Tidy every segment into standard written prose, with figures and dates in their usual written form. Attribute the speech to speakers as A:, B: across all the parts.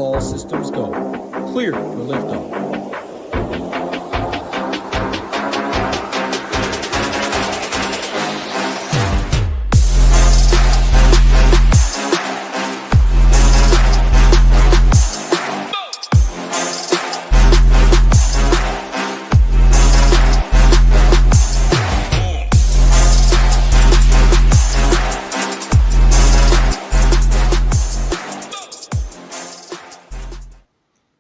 A: All systems go. Clear for liftoff.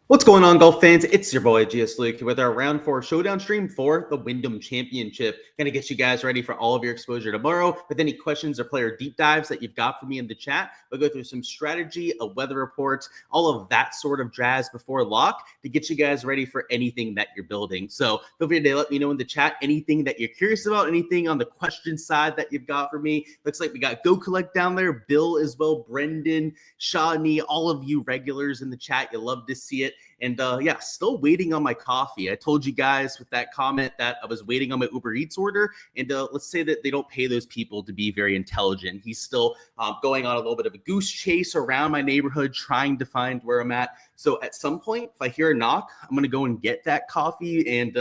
B: What's going on, golf fans? It's your boy GS Luke with our round 4 showdown stream for the Wyndham Championship. Gonna get you guys ready for all of your exposure tomorrow with any questions or player deep dives that you've got for me in the chat. We'll go through some strategy, a weather report, all of that sort of jazz before lock to get you guys ready for anything that you're building. So feel free to let me know in the chat anything that you're curious about, anything on the question side that you've got for me. Looks like we got Go Collect down there, Bill as well, Brendan, Shawnee, all of you regulars in the chat. You love to see it. And yeah, still waiting on my coffee. I told you guys with that comment that I was waiting on my Uber Eats order. And let's say that they don't pay those people to be very intelligent. He's still going on a little bit of a goose chase around my neighborhood, trying to find where I'm at. So at some point, if I hear a knock, I'm going to go and get that coffee. And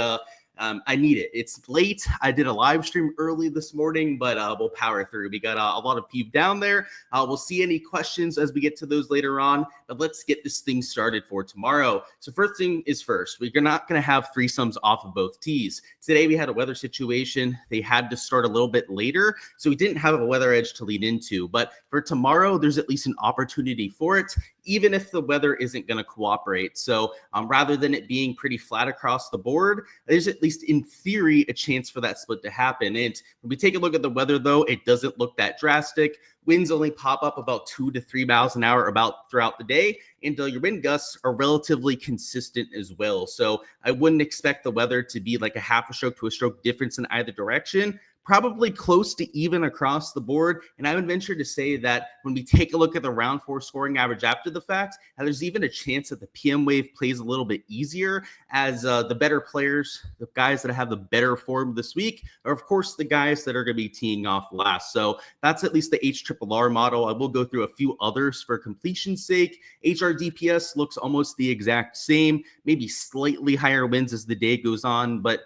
B: I need it. It's late. I did a live stream early this morning, but we'll power through. We got a lot of people down there. We'll see any questions as we get to those later on, but let's get this thing started for tomorrow. So first thing is first, we're not going to have threesomes off of both tees. Today we had a weather situation. They had to start a little bit later, so we didn't have a weather edge to lead into. But for tomorrow, there's at least an opportunity for it, even if the weather isn't going to cooperate. So rather than it being pretty flat across the board, there's at least in theory a chance for that split to happen. And when we take a look at the weather, though, it doesn't look that drastic. Winds only pop up about 2 to 3 miles an hour about throughout the day, and your wind gusts are relatively consistent as well. So I wouldn't expect the weather to be like a half a stroke to a stroke difference in either direction. Probably close to even across the board. And I would venture to say that when we take a look at the round 4 scoring average after the fact, there's even a chance that the PM wave plays a little bit easier as the better players, the guys that have the better form this week, are of course the guys that are going to be teeing off last. So that's at least the HRRR model. I will go through a few others for completion's sake. HRDPS looks almost the exact same, maybe slightly higher winds as the day goes on, but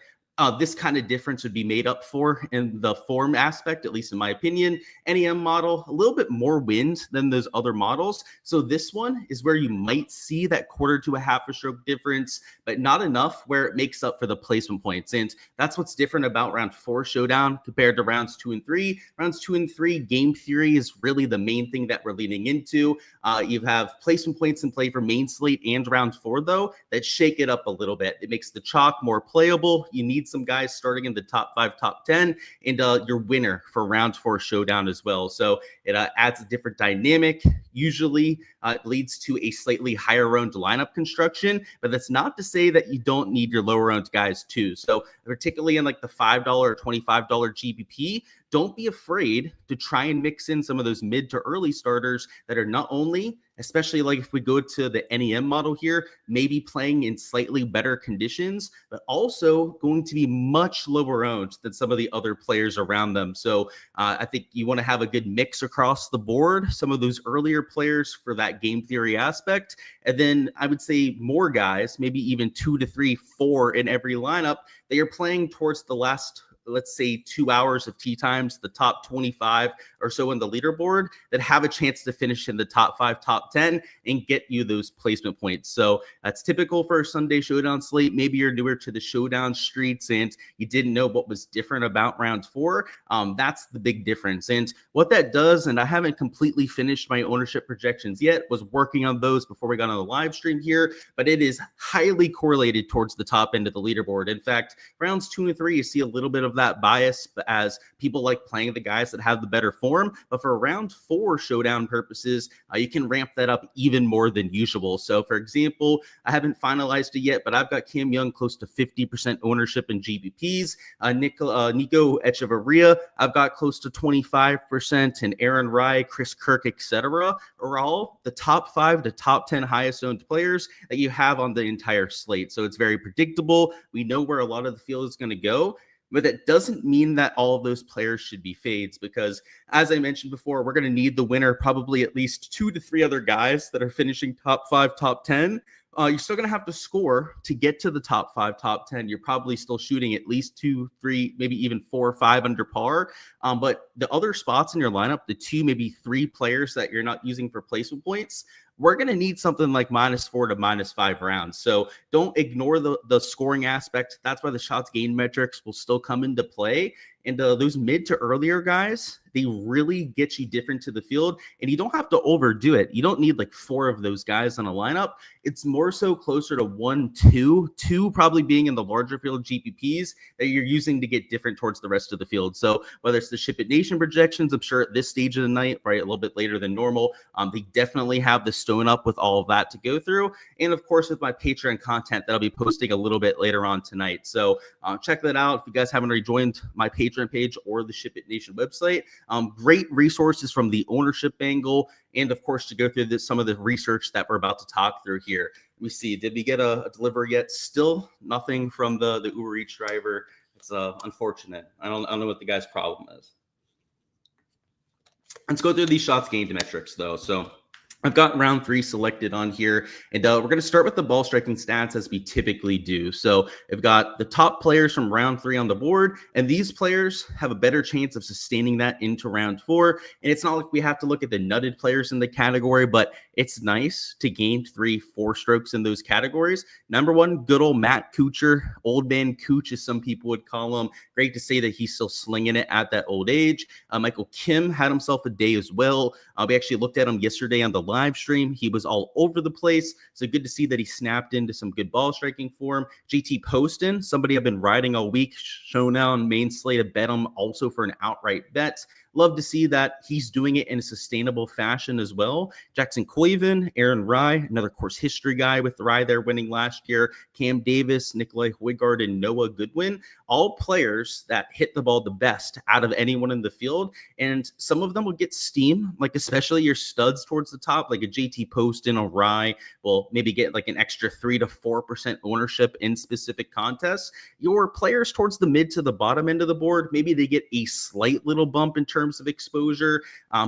B: this kind of difference would be made up for in the form aspect, at least in my opinion. NEM model, a little bit more wind than those other models. So this one is where you might see that quarter to a half a stroke difference, but not enough where it makes up for the placement points. And that's what's different about round 4 showdown compared to rounds 2 and 3. Rounds 2 and 3, game theory is really the main thing that we're leaning into. You have placement points in play for main slate and round 4, though, that shake it up a little bit. It makes the chalk more playable. You need some guys starting in the top 5, top 10, and your winner for round 4 showdown as well. So it adds a different dynamic. Usually it leads to a slightly higher owned lineup construction, but that's not to say that you don't need your lower owned guys too. So particularly in like the $5 or $25 GPP, don't be afraid to try and mix in some of those mid to early starters that are not only, especially like if we go to the NEM model here, maybe playing in slightly better conditions, but also going to be much lower owned than some of the other players around them. So I think you want to have a good mix across the board, some of those earlier players for that game theory aspect. And then I would say more guys, maybe even 2 to 3, 4 in every lineup that you're playing towards the last, let's say 2 hours of tee times, the top 25 or so in the leaderboard that have a chance to finish in the top 5, top 10 and get you those placement points. So that's typical for a Sunday showdown slate. Maybe you're newer to the showdown streets and you didn't know what was different about round 4. That's the big difference. And what that does, and I haven't completely finished my ownership projections yet, was working on those before we got on the live stream here, but it is highly correlated towards the top end of the leaderboard. In fact, rounds 2 and 3, you see a little bit of that bias as people like playing the guys that have the better form. But for round 4 showdown purposes, you can ramp that up even more than usual. So for example, I haven't finalized it yet, but I've got Cam Young close to 50% ownership in GPPs. Nico Echeverria, I've got close to 25%, and Aaron Rai, Chris Kirk, etc. are all the top 5 to top 10 highest owned players that you have on the entire slate. So it's very predictable. We know where a lot of the field is going to go. But that doesn't mean that all of those players should be fades, because as I mentioned before, we're going to need the winner, probably at least 2 to 3 other guys that are finishing top 5, top 10. You're still going to have to score to get to the top 5, top 10. You're probably still shooting at least 2, 3, maybe even 4 or 5 under par. But the other spots in your lineup, the 2, maybe 3 players that you're not using for placement points, we're going to need something like -4 to -5 rounds. So don't ignore the scoring aspect. That's why the shots gained metrics will still come into play. And those mid to earlier guys, they really get you different to the field, and you don't have to overdo it. You don't need like 4 of those guys on a lineup. It's more so closer to 1, 2 probably being in the larger field GPPs that you're using to get different towards the rest of the field. So whether it's the SHIPIT Nation projections, I'm sure at this stage of the night, right, a little bit later than normal, they definitely have the stone up with all of that to go through. And of course, with my Patreon content that I'll be posting a little bit later on tonight. So check that out. If you guys haven't already joined my Patreon page or the SHIPIT Nation website, great resources from the ownership angle, and of course to go through some of the research that we're about to talk through here. Let me see, did we get a delivery yet? Still nothing from the Uber Eats driver. It's unfortunate. I don't know what the guy's problem is. Let's go through these shots gained metrics though. So I've got round 3 selected on here, and we're going to start with the ball striking stats as we typically do. So I've got the top players from round 3 on the board, and these players have a better chance of sustaining that into round 4. And it's not like we have to look at the nutted players in the category, but it's nice to gain 3-4 strokes in those categories. Number 1, good old Matt Kuchar, old man Cooch, as some people would call him. Great to say that he's still slinging it at that old age. Michael Kim had himself a day as well. We actually looked at him yesterday on the live stream. He was all over the place. So good to see that he snapped into some good ball striking form. JT Poston, somebody I've been riding all week, shown now on main slate to bet him also for an outright bet. Love to see that he's doing it in a sustainable fashion as well. Jackson Coyven, Aaron Rye, another course history guy with Rye there winning last year. Cam Davis, Nikolai Højgaard, and Noah Goodwin, all players that hit the ball the best out of anyone in the field. And some of them will get steam, like especially your studs towards the top, like a JT Poston or Rye will maybe get like an extra 3 to 4% ownership in specific contests. Your players towards the mid to the bottom end of the board, maybe they get a slight little bump in terms of exposure,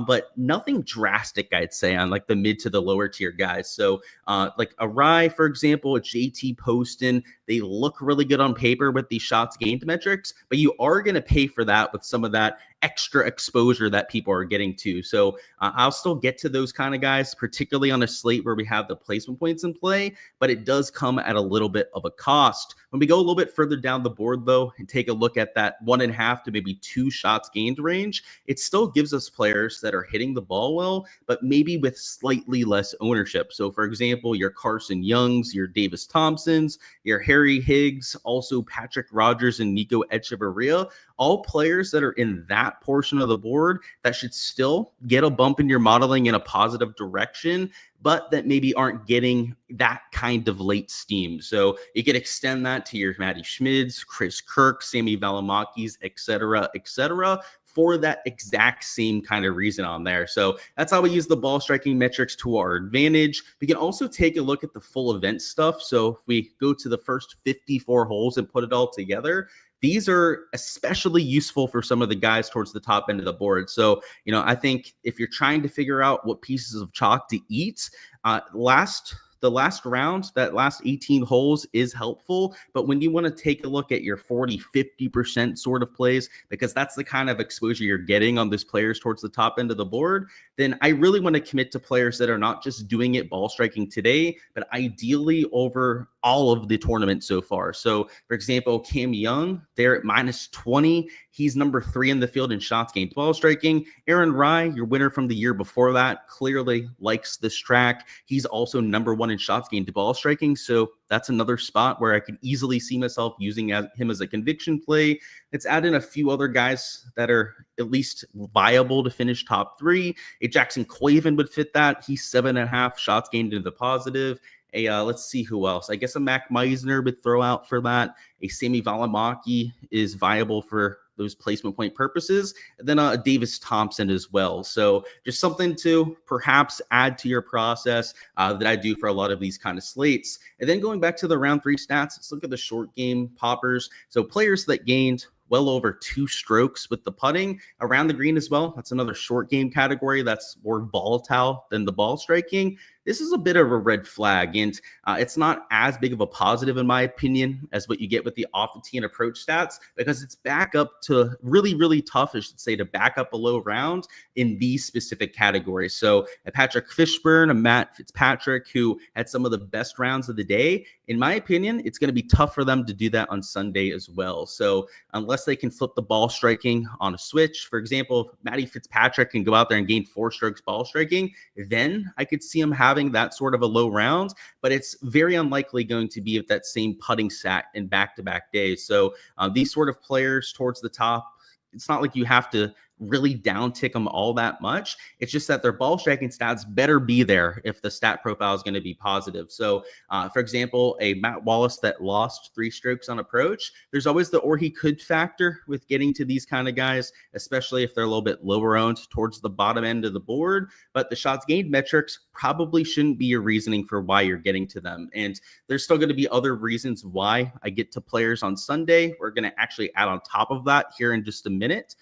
B: but nothing drastic, I'd say, on like the mid to the lower tier guys. So like a Rye, for example, a JT Poston, they look really good on paper with these shots gained metrics, but you are going to pay for that with some of that extra exposure that people are getting to. So I'll still get to those kind of guys, particularly on a slate where we have the placement points in play, but it does come at a little bit of a cost. When we go a little bit further down the board though, and take a look at that 1.5 to maybe 2 shots gained range, it still gives us players that are hitting the ball well, but maybe with slightly less ownership. So for example, your Carson Youngs, your Davis Thompsons, your Harry Higgs, also Patrick Rogers and Nico Echeverria, all players that are in that portion of the board that should still get a bump in your modeling in a positive direction, but that maybe aren't getting that kind of late steam. So you can extend that to your Matty Schmids, Chris Kirk, Sammy Valamakis, et cetera, for that exact same kind of reason on there. So that's how we use the ball striking metrics to our advantage. We can also take a look at the full event stuff. So if we go to the first 54 holes and put it all together, these are especially useful for some of the guys towards the top end of the board. So, I think if you're trying to figure out what pieces of chalk to eat, the last round, that last 18 holes is helpful. But when you want to take a look at your 40, 50% sort of plays, because that's the kind of exposure you're getting on those players towards the top end of the board, then I really want to commit to players that are not just doing it ball striking today, but ideally over all of the tournament so far. So, for example, Cam Young, they're at -20. He's number 3 in the field in shots gained ball striking. Aaron Rye, your winner from the year before that, clearly likes this track. He's also number 1 in shots gained ball striking. So that's another spot where I could easily see myself using him as a conviction play. Let's add in a few other guys that are at least viable to finish top 3. A Jackson Coyven would fit that. He's 7.5 shots gained into the positive. Let's see who else. I guess a Mac Meisner would throw out for that. A Sammy Valimaki is viable for those placement point purposes. And then a Davis Thompson as well. So just something to perhaps add to your process that I do for a lot of these kind of slates. And then going back to the round 3 stats, let's look at the short game poppers. So players that gained well over 2 strokes with the putting around the green as well. That's another short game category that's more volatile than the ball striking. This is a bit of a red flag, and it's not as big of a positive, in my opinion, as what you get with the off the tee and approach stats, because it's back up to really, really tough, I should say, to back up a low round in these specific categories. So a Patrick Fishburne, a Matt Fitzpatrick, who had some of the best rounds of the day, in my opinion, it's going to be tough for them to do that on Sunday as well. So unless they can flip the ball striking on a switch, for example, if Matty Fitzpatrick can go out there and gain 4 strokes ball striking, then I could see him having that sort of a low round, but it's very unlikely going to be at that same putting stat in back-to-back days. So these sort of players towards the top, it's not like you have to really down tick them all that much. It's just that their ball striking stats better be there if the stat profile is going to be positive. So for example, a Matt Wallace that lost 3 strokes on approach, there's always the or he could factor with getting to these kind of guys, especially if they're a little bit lower owned towards the bottom end of the board. But the shots gained metrics probably shouldn't be your reasoning for why you're getting to them. And there's still going to be other reasons why I get to players on Sunday. We're going to actually add on top of that here in just a minute.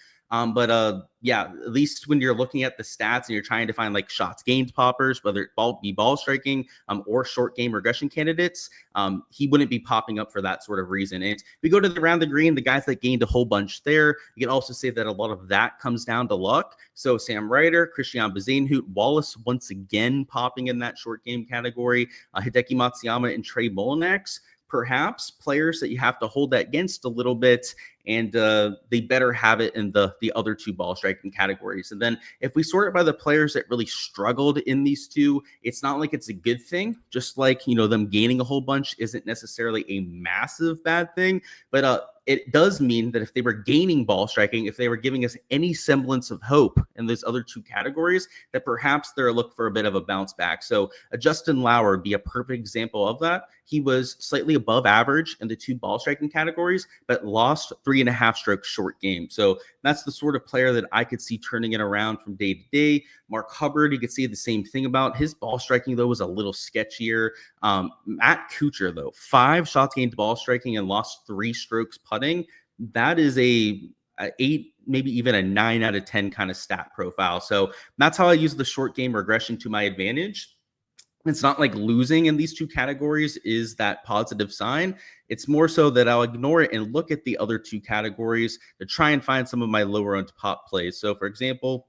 B: Yeah, at least when you're looking at the stats and you're trying to find like shots gained poppers, whether it be ball striking or short game regression candidates, he wouldn't be popping up for that sort of reason. And we go to the round the green, the guys that gained a whole bunch there, you can also say that a lot of that comes down to luck. So Sam Ryder, Christian Bezainhout, Wallace once again popping in that short game category, Hideki Matsuyama and Trey Mullinax, perhaps players that you have to hold that against a little bit, and they better have it in the other 2 ball striking categories. And then if we sort it by the players that really struggled in these 2, it's not like it's a good thing, just like, you know, them gaining a whole bunch isn't necessarily a massive bad thing, but it does mean that if they were gaining ball striking, if they were giving us any semblance of hope in those other 2 categories, that perhaps they're a look for a bit of a bounce back. So Justin Lauer would be a perfect example of that. He was slightly above average in the 2 ball striking categories, but lost 3.5 strokes short game. So that's the sort of player that I could see turning it around from day to day. Mark Hubbard, you could see the same thing about his ball striking, though, was a little sketchier. Matt Kuchar, though, 5 shots gained ball striking and lost 3 strokes putting. That is a 8, maybe even a 9 out of 10 kind of stat profile. So that's how I use the short game regression to my advantage. It's not like losing in these 2 categories is that positive sign. It's more so that I'll ignore it and look at the other 2 categories to try and find some of my lower owned pop plays. So for example,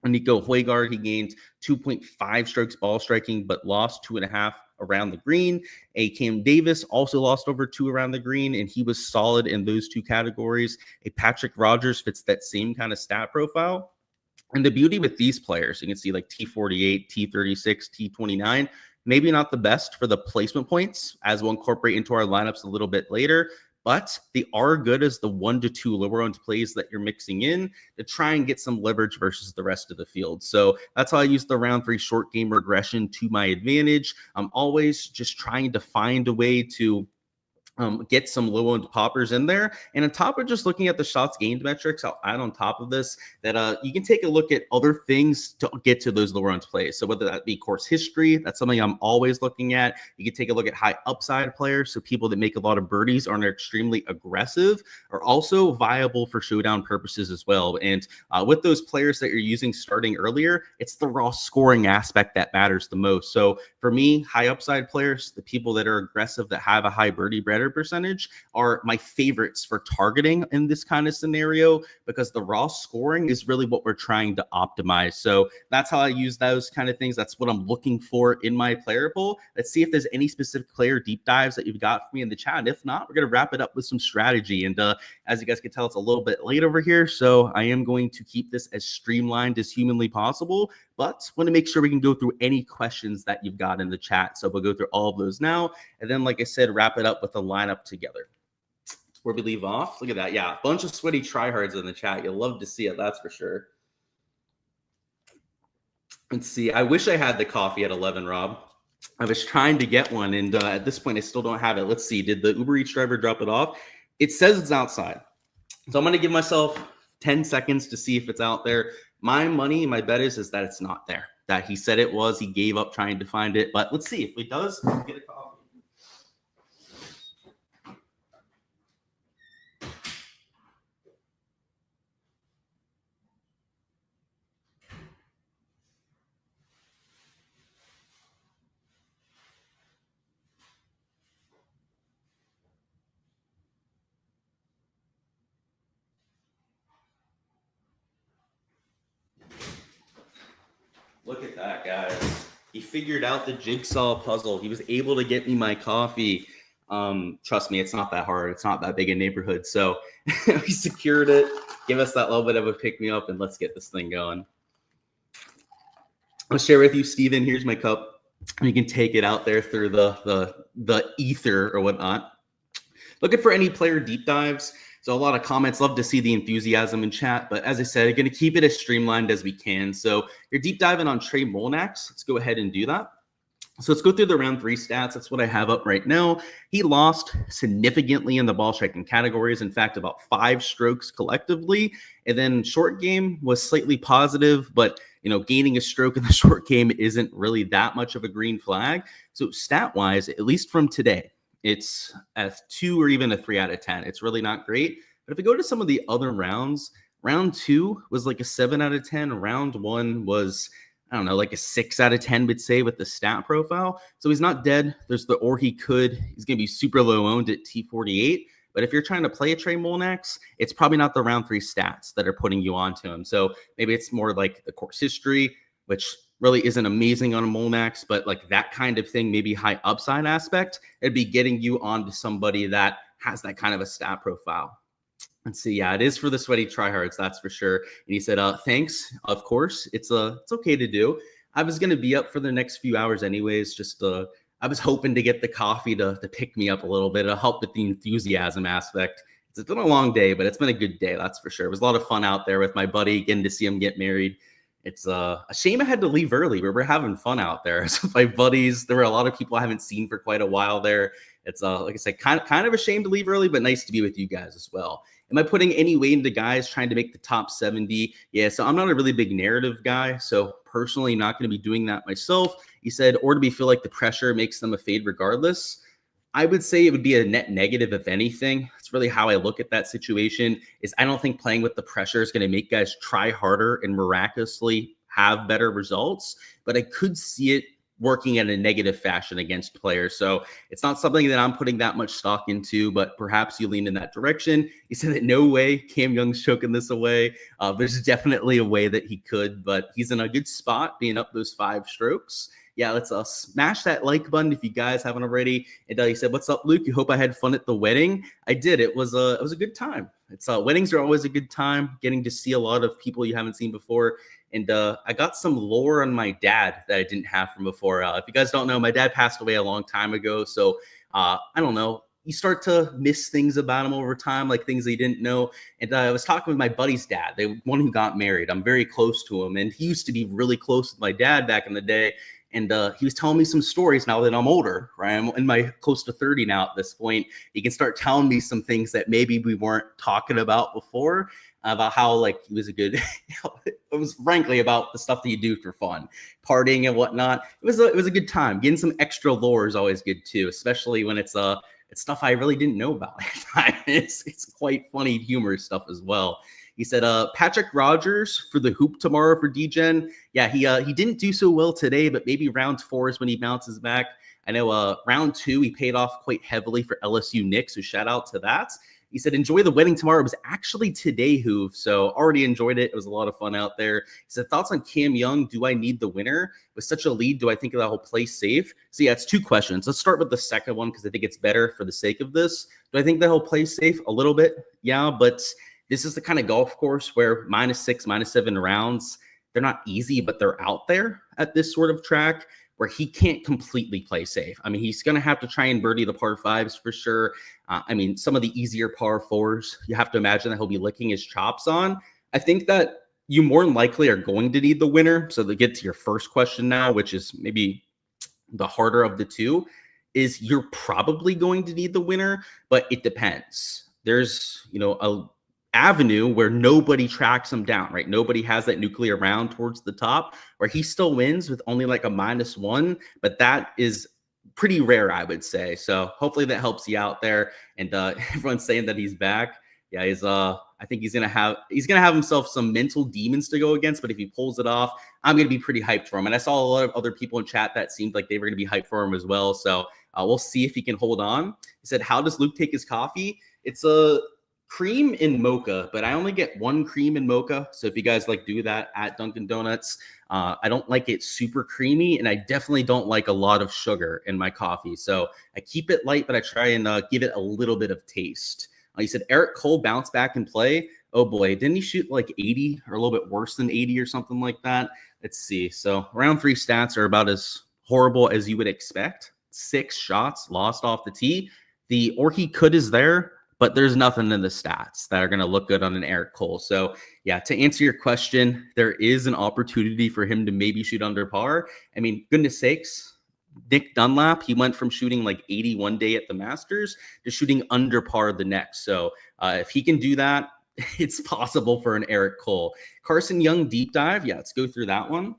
B: Nico Højgaard, he gained 2.5 strokes ball striking, but lost 2.5 around the green. A Cam Davis also lost over 2 around the green, and he was solid in those 2 categories. A Patrick Rogers fits that same kind of stat profile. And the beauty with these players, you can see like T48, T36, T29, maybe not the best for the placement points, as we'll incorporate into our lineups a little bit later, but they are good as the 1 to 2 lower owned plays that you're mixing in to try and get some leverage versus the rest of the field. So that's how I use the round 3 short game regression to my advantage. I'm always just trying to find a way to get some low-owned poppers in there. And on top of just looking at the shots gained metrics, I'll add on top of this that you can take a look at other things to get to those lower-owned plays. So whether that be course history, that's something I'm always looking at. You can take a look at high upside players. So people that make a lot of birdies are extremely aggressive are also viable for showdown purposes as well. And with those players that you're using starting earlier, it's the raw scoring aspect that matters the most. So for me, high upside players, the people that are aggressive, that have a high birdie percentage, are my favorites for targeting in this kind of scenario, because the raw scoring is really what we're trying to optimize. So that's how I use those kind of things. That's what I'm looking for in my player pool. Let's see if there's any specific player deep dives that you've got for me in the chat. And if not, we're going to wrap it up with some strategy. And as you guys can tell, it's a little bit late over here, so I am going to keep this as streamlined as humanly possible, but want to make sure we can go through any questions that you've got in the chat. So we'll go through all of those now. And then, like I said, wrap it up with a lineup together. Where we leave off. Look at that. Yeah, a bunch of sweaty tryhards in the chat. You'll love to see it, that's for sure. Let's see. I wish I had the coffee at 11, Rob. I was trying to get one, and at this point, I still don't have it. Let's see. Did the Uber Eats driver drop it off? It says it's outside. So I'm going to give myself 10 seconds to see if it's out there. My money, my bet is that it's not there. That he said it was. He gave up trying to find it. But let's see. If it does, we'll get a coffee. Look at that, guys. He figured out the jigsaw puzzle. He was able to get me my coffee. Trust me, it's not that hard. It's not that big a neighborhood. So we secured it. Give us that little bit of a pick-me-up, and let's get this thing going. I'll share with you, Steven. Here's my cup. You can take it out there through the ether or whatnot. Looking for any player deep dives. So a lot of comments. Love to see the enthusiasm in chat. But as I said, I'm going to keep it as streamlined as we can. So you're deep diving on Trey Molnax. Let's go ahead and do that. So let's go through the round 3 stats. That's what I have up right now. He lost significantly in the ball striking categories. In fact, about 5 strokes collectively. And then short game was slightly positive, but gaining a stroke in the short game isn't really that much of a green flag. So stat-wise, at least from today, it's a 2 or even a 3 out of 10. It's really not great. But if we go to some of the other rounds, round 2 was like a 7 out of 10. Round 1 was, I don't know, like a 6 out of 10, would say, with the stat profile. So he's not dead. There's the or he could. He's going to be super low owned at T48. But if you're trying to play a Trey Molnax, it's probably not the round 3 stats that are putting you onto him. So maybe it's more like the course history, which really isn't amazing on a Molnax, but like that kind of thing, maybe high upside aspect, it'd be getting you onto somebody that has that kind of a stat profile. Let's see. Yeah, it is for the sweaty tryhards, that's for sure. And he said, thanks. Of course, it's okay to do. I was going to be up for the next few hours anyways. Just I was hoping to get the coffee to pick me up a little bit. It'll help with the enthusiasm aspect. It's been a long day, but it's been a good day, that's for sure. It was a lot of fun out there with my buddy, getting to see him get married. It's a shame I had to leave early, but we're having fun out there. So my buddies, there were a lot of people I haven't seen for quite a while there. It's like I said, kind of a shame to leave early, but nice to be with you guys as well. Am I putting any weight into guys trying to make the top 70? Yeah, so I'm not a really big narrative guy. So personally, not going to be doing that myself. He said, or do we feel like the pressure makes them a fade regardless? I would say it would be a net negative, if anything. It's really how I look at that situation. Is I don't think playing with the pressure is going to make guys try harder and miraculously have better results, but I could see it working in a negative fashion against players. So it's not something that I'm putting that much stock into, but perhaps you lean in that direction. He said that no way Cam Young's choking this away. There's definitely a way that he could, but he's in a good spot being up those 5 strokes. Yeah, let's smash that like button if you guys haven't already. And he said, "What's up, Luke? You hope I had fun at the wedding." I did. It was a good time. It's weddings are always a good time. Getting to see a lot of people you haven't seen before, and I got some lore on my dad that I didn't have from before. If you guys don't know, my dad passed away a long time ago, so I don't know. You start to miss things about him over time, like things that you didn't know. And I was talking with my buddy's dad, the one who got married. I'm very close to him, and he used to be really close with my dad back in the day. And he was telling me some stories now that I'm older, right? I'm in my close to 30 now at this point. He can start telling me some things that maybe we weren't talking about before, about how like he was a good, it was frankly about the stuff that you do for fun, partying and whatnot. It was a good time. Getting some extra lore is always good too, especially when it's stuff I really didn't know about. It's quite funny, humorous stuff as well. He said, Patrick Rogers for the hoop tomorrow for DGen. Yeah, he didn't do so well today, but maybe round 4 is when he bounces back. I know round 2, he paid off quite heavily for LSU Knicks, so shout out to that. He said, enjoy the wedding tomorrow. It was actually today, Hoove, so already enjoyed it. It was a lot of fun out there. He said, thoughts on Cam Young? Do I need the winner? With such a lead, do I think that he'll play safe? So yeah, it's 2 questions. Let's start with the second one because I think it's better for the sake of this. Do I think that he'll play safe? A little bit, yeah, but this is the kind of golf course where -6, -7 rounds, they're not easy, but they're out there at this sort of track where he can't completely play safe. I mean, he's going to have to try and birdie the par 5s for sure. I mean, some of the easier par 4s, you have to imagine that he'll be licking his chops on. I think that you more than likely are going to need the winner. So to get to your first question now, which is maybe the harder of the two, is you're probably going to need the winner, but it depends. There's, a avenue where nobody tracks him down, right? Nobody has that nuclear round towards the top where he still wins with only like a -1, but that is pretty rare, I would say. So hopefully that helps you out there. And everyone's saying that he's back. Yeah, I think he's gonna have himself some mental demons to go against, but if he pulls it off, I'm gonna be pretty hyped for him. And I saw a lot of other people in chat that seemed like they were gonna be hyped for him as well. So we'll see if he can hold on. He said, how does Luke take his coffee? cream in mocha, but I only get one cream in mocha. So if you guys like do that at Dunkin' Donuts, I don't like it super creamy, and I definitely don't like a lot of sugar in my coffee. So I keep it light, but I try and give it a little bit of taste. You said Eric Cole bounced back and play. Oh boy, didn't he shoot like 80 or a little bit worse than 80 or something like that? Let's see. So round 3 stats are about as horrible as you would expect. 6 shots lost off the tee. The or he could is there, but there's nothing in the stats that are going to look good on an Eric Cole. So yeah, to answer your question, there is an opportunity for him to maybe shoot under par. I mean, goodness sakes, Nick Dunlap, he went from shooting like 80 one day at the Masters to shooting under par the next. So if he can do that, it's possible for an Eric Cole. Carson Young deep dive. Yeah, let's go through that one.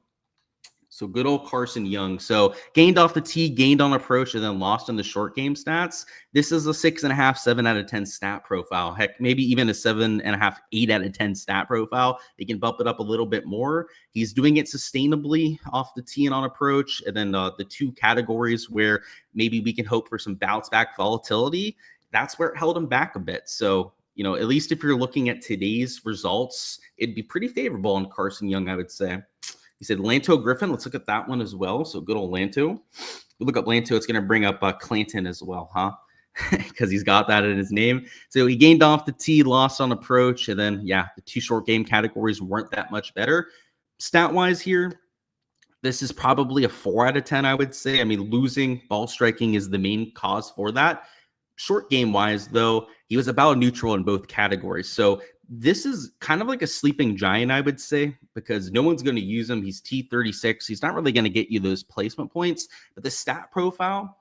B: So good old Carson Young. So gained off the tee, gained on approach, and then lost in the short game stats. This is a 6.5, 7 out of 10 stat profile. Heck, maybe even a 7.5, 8 out of 10 stat profile. He can bump it up a little bit more. He's doing it sustainably off the tee and on approach. And then the 2 categories where maybe we can hope for some bounce back volatility, that's where it held him back a bit. So, you know, at least if you're looking at today's results, it'd be pretty favorable on Carson Young, I would say. He said Lanto Griffin. Let's look at that one as well. So good old Lanto. We look up Lanto. It's going to bring up Clanton as well, huh? Because he's got that in his name. So he gained off the tee, lost on approach. And then, yeah, the 2 short game categories weren't that much better. Stat-wise here, this is probably a 4 out of 10, I would say. I mean, losing ball striking is the main cause for that. Short game-wise, though, he was about neutral in both categories. So this is kind of like a sleeping giant, I would say, because no one's going to use him. He's T36. He's not really going to get you those placement points, but the stat profile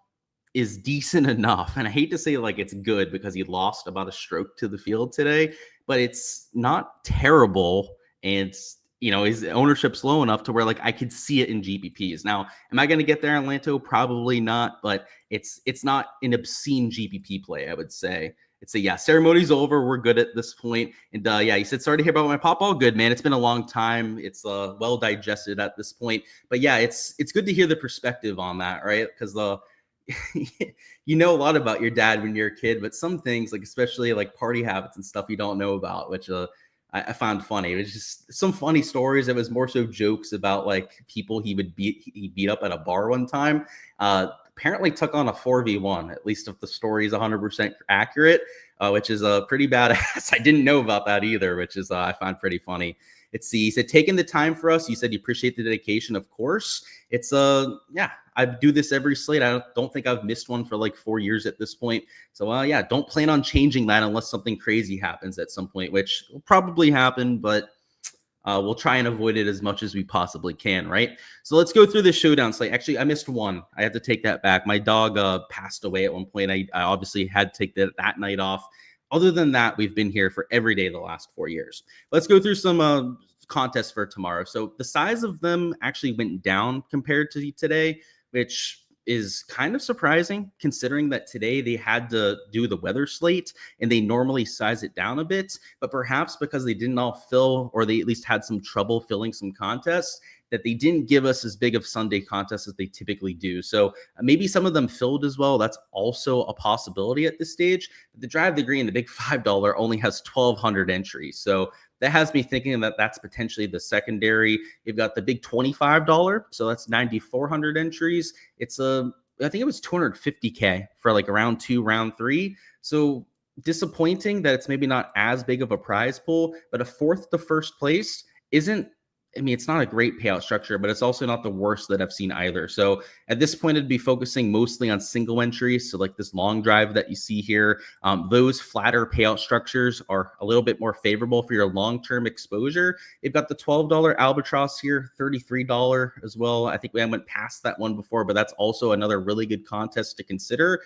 B: is decent enough. And I hate to say like it's good because he lost about a stroke to the field today, but it's not terrible. And you know, his ownership's low enough to where like I could see it in GPPs. Now, am I going to get there in Lanto? Probably not, but it's not an obscene GPP play, I would say. It's a, yeah, ceremony's over. We're good at this point. And yeah, he said, sorry to hear about my pop. All good, man. It's been a long time. It's well digested at this point. But yeah, it's good to hear the perspective on that, right? Because you know a lot about your dad when you're a kid, but some things, like especially like party habits and stuff, you don't know about, which I found funny. It was just some funny stories. It was more so jokes about like people he beat up at a bar one time. Apparently took on a 4v1, at least if the story is 100% accurate, which is pretty badass. I didn't know about that either, which is I found pretty funny. He said, taking the time for us. You said you appreciate the dedication, of course. It's yeah, I do this every slate. I don't think I've missed one for like 4 years at this point. So yeah, don't plan on changing that unless something crazy happens at some point, which will probably happen, but we'll try and avoid it as much as we possibly can, right? So let's go through the showdown slate. Actually, I missed one. I have to take that back. My dog passed away at one point. I obviously had to take that night off. Other than that, we've been here for every day the last 4 years. Let's go through some contests for tomorrow. So the size of them actually went down compared to today, which is kind of surprising considering that today they had to do the weather slate and they normally size it down a bit, but perhaps because they didn't all fill, or they at least had some trouble filling some contests, that they didn't give us as big of Sunday contests as they typically do. So maybe some of them filled as well. That's also a possibility at this stage. But the Drive the Green, the big $5 only has 1,200 entries. So that has me thinking that that's potentially the secondary. You've got the big $25, so that's 9,400 entries. It's I think it was 250K for like round 2, round 3. So disappointing that it's maybe not as big of a prize pool, but a 4th to 1st place isn't, I mean, it's not a great payout structure, but it's also not the worst that I've seen either. So at this point, I'd be focusing mostly on single entries. So like this long drive that you see here, those flatter payout structures are a little bit more favorable for your long-term exposure. You've got the $12 Albatross here, $33 as well. I think we went past that one before, but that's also another really good contest to consider.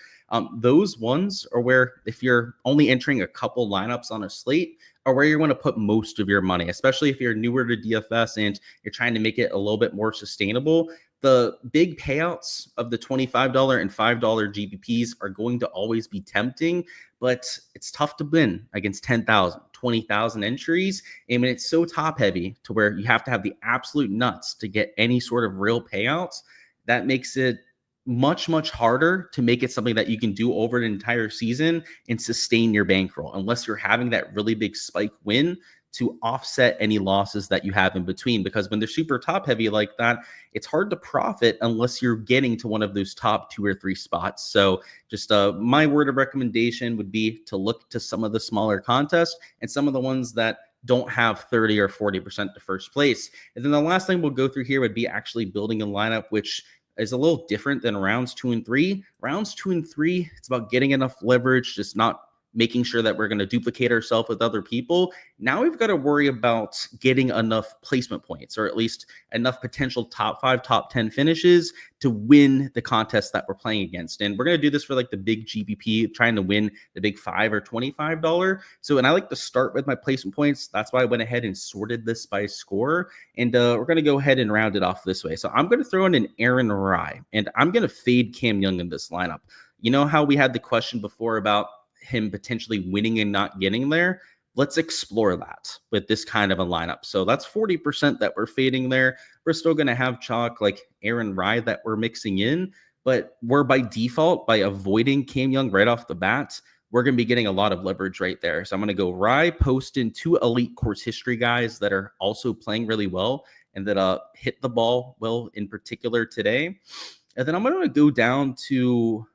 B: Those ones are where, if you're only entering a couple lineups on a slate, or where you want to put most of your money, especially if you're newer to DFS and you're trying to make it a little bit more sustainable. The big payouts of the $25 and $5 GPPs are going to always be tempting, but it's tough to win against 10,000, 20,000 entries. I mean, it's so top heavy to where you have to have the absolute nuts to get any sort of real payouts. That makes it much, much harder to make it something that you can do over an entire season and sustain your bankroll unless you're having that really big spike win to offset any losses that you have in between. Because when they're super top heavy like that, it's hard to profit unless you're getting to one of those top 2 or 3 spots. So just my word of recommendation would be to look to some of the smaller contests and some of the ones that don't have 30 or 40% to first place. And then the last thing we'll go through here would be actually building a lineup, which is a little different than rounds 2 and 3. Rounds 2 and 3, it's about getting enough leverage, just not making sure that we're going to duplicate ourselves with other people. Now we've got to worry about getting enough placement points, or at least enough potential top 5, top 10 finishes to win the contest that we're playing against. And we're going to do this for like the big GPP, trying to win the big $5 or $25. So, and I like to start with my placement points. That's why I went ahead and sorted this by score. And we're going to go ahead and round it off this way. So I'm going to throw in an Aaron Rye, and I'm going to fade Cam Young in this lineup. You know how we had the question before about him potentially winning and not getting there? Let's explore that with this kind of a lineup. So that's 40% that we're fading there. We're still going to have chalk like Aaron Rye that we're mixing in, but we're by default, by avoiding Cam Young right off the bat, we're going to be getting a lot of leverage right there. So I'm going to go Rye, Poston, 2 elite course history guys that are also playing really well and that hit the ball well in particular today. And then I'm going to go down to,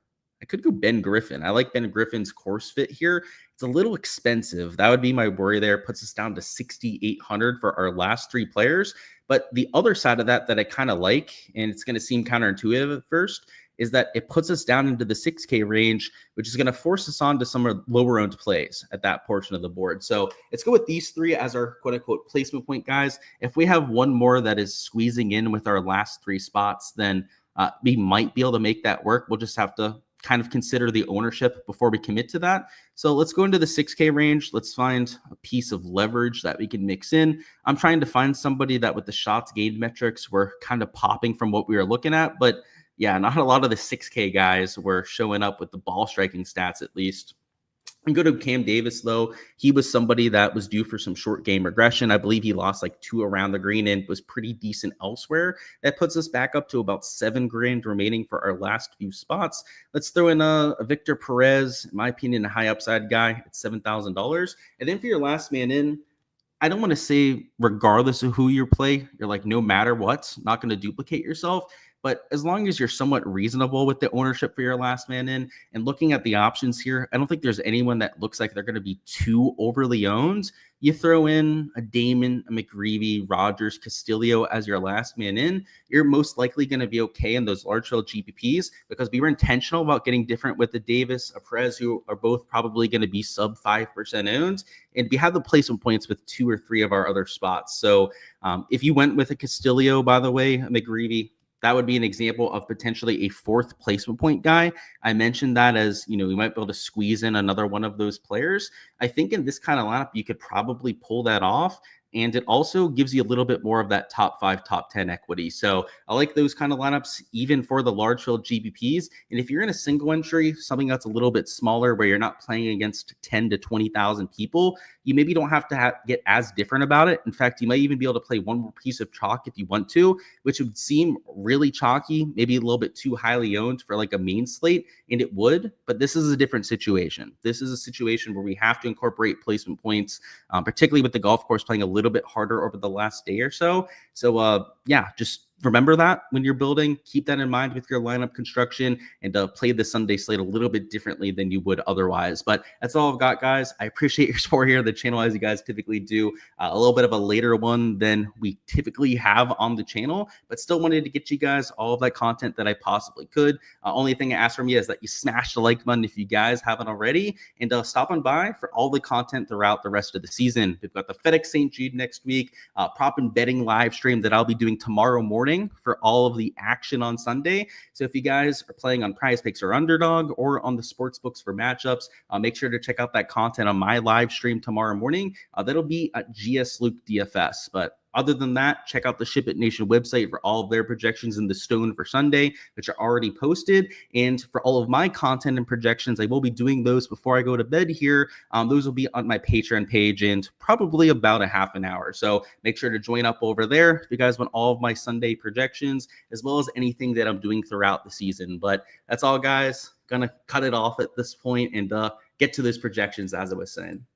B: I could go Ben Griffin. I like Ben Griffin's course fit here. It's a little expensive. That would be my worry there. Puts us down to 6,800 for our last 3 players. But the other side of that I kind of like, and it's going to seem counterintuitive at first, is that it puts us down into the 6K range, which is going to force us on to some lower owned plays at that portion of the board. So let's go with these 3 as our quote unquote placement point guys. If we have one more that is squeezing in with our last 3 spots, then we might be able to make that work. We'll just have to kind of consider the ownership before we commit to that. So let's go into the 6K range. Let's find a piece of leverage that we can mix in. I'm trying to find somebody that with the shots gained metrics, we're kind of popping from what we were looking at. But yeah, not a lot of the 6K guys were showing up with the ball striking stats, at least. And go to Cam Davis, though. He was somebody that was due for some short game regression. I believe he lost like 2 around the green and was pretty decent elsewhere. That puts us back up to about $7,000 remaining for our last few spots. Let's throw in a Victor Perez, in my opinion, a high upside guy at $7,000. And then for your last man in, I don't want to say regardless of who you play, you're like no matter what, not going to duplicate yourself. But as long as you're somewhat reasonable with the ownership for your last man in and looking at the options here, I don't think there's anyone that looks like they're going to be too overly owned. You throw in a Damon, a McGreevy, Rogers, Castillo as your last man in, you're most likely going to be okay in those large field GPPs because we were intentional about getting different with the Davis, a Perez, who are both probably going to be sub 5% owned. And we have the placement points with 2 or 3 of our other spots. So if you went with a Castillo, by the way, a McGreevy, that would be an example of potentially a 4th placement point guy. I mentioned that as, you know, we might be able to squeeze in another one of those players. I think in this kind of lineup, you could probably pull that off. And it also gives you a little bit more of that top 5, top 10 equity. So I like those kind of lineups, even for the large field GPPs. And if you're in a single entry, something that's a little bit smaller where you're not playing against 10 to 20,000 people, you maybe don't have to get as different about it. In fact, you might even be able to play one more piece of chalk if you want to, which would seem really chalky, maybe a little bit too highly owned for like a main slate. And it would, but this is a different situation. This is a situation where we have to incorporate placement points, particularly with the golf course playing a little bit harder over the last day or so. So yeah, just remember that when you're building, keep that in mind with your lineup construction and play the Sunday slate a little bit differently than you would otherwise. But that's all I've got, guys. I appreciate your support here on the channel, as you guys typically do. A little bit of a later one than we typically have on the channel, but still wanted to get you guys all of that content that I possibly could. Only thing I ask from you is that you smash the like button if you guys haven't already, and stop on by for all the content throughout the rest of the season. We've got the FedEx St. Jude next week, prop and betting live stream that I'll be doing tomorrow morning for all of the action on Sunday. So if you guys are playing on Prize Picks or Underdog or on the sports books for matchups, make sure to check out that content on my live stream tomorrow morning. That'll be at GS Luke DFS. But Other than that, check out the SHIPIT Nation website for all of their projections in the stone for Sunday, which are already posted. And for all of my content and projections, I will be doing those before I go to bed here. Those will be on my Patreon page in probably about a half an hour. So make sure to join up over there if you guys want all of my Sunday projections, as well as anything that I'm doing throughout the season. But that's all, guys. Gonna cut it off at this point and get to those projections, as I was saying.